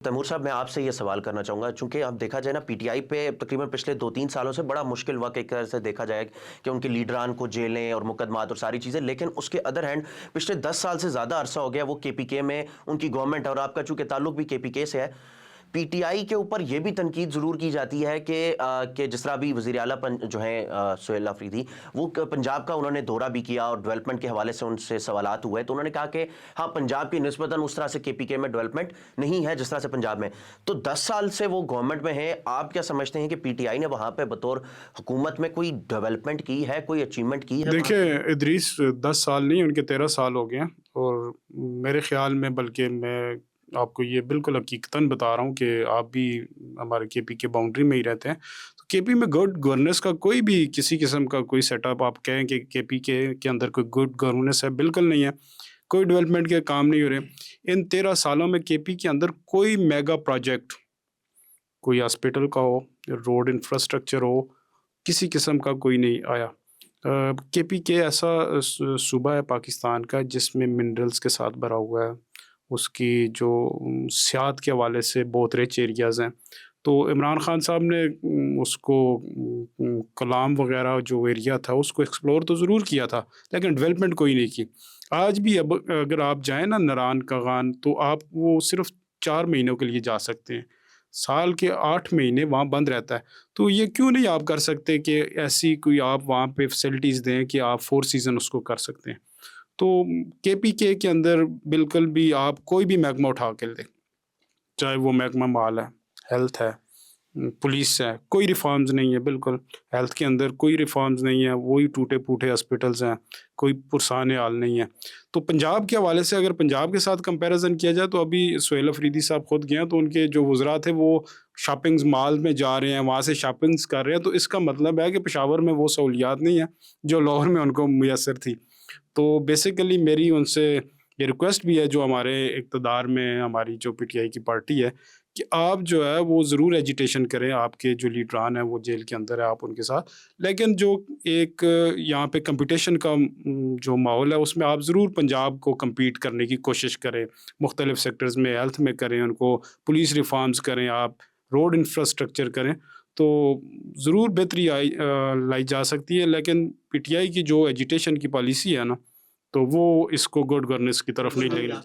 तैमूर साहब, मैं आपसे ये सवाल करना चाहूँगा, चूँकि अब देखा जाए ना पीटीआई पे तकरीबन पिछले 2-3 सालों से बड़ा मुश्किल वक़्त एक तरह से देखा जाए कि उनके लीडरान को जेलें और मुकदमात और सारी चीज़ें, लेकिन उसके अदर हैंड पिछले 10 साल से ज़्यादा अरसा हो गया वो केपीके में उनकी गवर्नमेंट, और आपका चूँकि ताल्लुक भी केपीके से है। पीटीआई के ऊपर ये भी तनकीद ज़रूर की जाती है कि जिस तरह अभी वज़ीर आला जो हैं सुहेल अफरीदी, वो पंजाब का उन्होंने दौरा भी किया और डेवलपमेंट के हवाले से उनसे सवालात हुए, तो उन्होंने कहा कि हाँ, पंजाब की निस्बतन उस तरह से केपीके में डेवलपमेंट नहीं है जिस तरह से पंजाब में। तो 10 साल से वो गवर्नमेंट में है, आप क्या समझते हैं कि पीटीआई ने वहाँ पे बतौर हुकूमत में कोई डेवलपमेंट की है, कोई अचीवमेंट की है वहाँ? देखिए, इदरीस 10 साल नहीं, उनके 13 साल हो गए हैं। और मेरे ख़्याल में, बल्कि मैं आपको ये बिल्कुल हकीकतन बता रहा हूँ कि आप भी हमारे केपी के बाउंड्री में ही रहते हैं। तो केपी में गुड गवर्नेंस का कोई भी किसी किस्म का कोई सेटअप आप कहें कि केपी के अंदर कोई गुड गवर्नेंस है, बिल्कुल नहीं है। कोई डेवलपमेंट के काम नहीं हो रहे। इन 13 सालों में केपी के अंदर कोई मेगा प्रोजेक्ट, कोई हॉस्पिटल का हो, रोड इंफ्रास्ट्रक्चर हो, किसी किस्म का कोई नहीं आया। केपीके ऐसा सूबा है पाकिस्तान का जिसमें मिनरल्स के साथ भरा हुआ है। उसकी जो सियाहत के हवाले से बहुत रिच एरियाज़ हैं। तो इमरान खान साहब ने उसको कलाम वगैरह जो एरिया था उसको एक्सप्लोर तो ज़रूर किया था, लेकिन डेवलपमेंट कोई नहीं की। आज भी अब अगर आप जाएँ ना नारायण कागान, तो आप वो सिर्फ़ 4 महीनों के लिए जा सकते हैं। साल के 8 महीने वहाँ बंद रहता है। तो ये क्यों नहीं आप कर सकते कि ऐसी कोई आप वहाँ पे फैसिलिटीज़ दें कि आप 4 सीज़न उसको कर सकते हैं। तो केपीके के अंदर बिल्कुल भी आप कोई भी महकमा उठा के दें, चाहे वो महकमा माल है, हेल्थ है, पुलिस है, कोई रिफ़ॉर्म्स नहीं है बिल्कुल। हेल्थ के अंदर कोई रिफ़ॉर्म्स नहीं है, वही टूटे-फूटे हॉस्पिटल्स हैं, कोई पुरसाने हाल नहीं है। तो पंजाब के हवाले से अगर पंजाब के साथ कंपैरिज़न किया जाए, तो अभी सुहेल अफरीदी साहब खुद गए हैं, तो उनके जो वज़रा थे वो शॉपिंग्स मॉल में जा रहे हैं, वहाँ से शॉपिंग्स कर रहे हैं। तो इसका मतलब है कि पेशावर में वो सहूलियात नहीं है, जो लाहौर में उनको मुयस्सर थी। तो बेसिकली मेरी उनसे ये रिक्वेस्ट भी है, जो हमारे इक़्तिदार में हमारी जो पीटीआई की पार्टी है, कि आप जो है वो ज़रूर एजिटेशन करें। आपके जो लीडरान हैं वो जेल के अंदर है, आप उनके साथ। लेकिन जो एक यहाँ पे कंपटीशन का जो माहौल है, उसमें आप ज़रूर पंजाब को कम्पीट करने की कोशिश करें। मुख्तलिफ सेक्टर्स में हेल्थ में करें, उनको पुलिस रिफॉर्म्स करें, आप रोड इंफ्रास्ट्रक्चर करें, तो ज़रूर बेहतरी लाई जा सकती है। लेकिन पीटीआई की जो एजिटेशन की पॉलिसी है ना, तो वो इसको गुड गवर्नेंस की तरफ नहीं लेके जा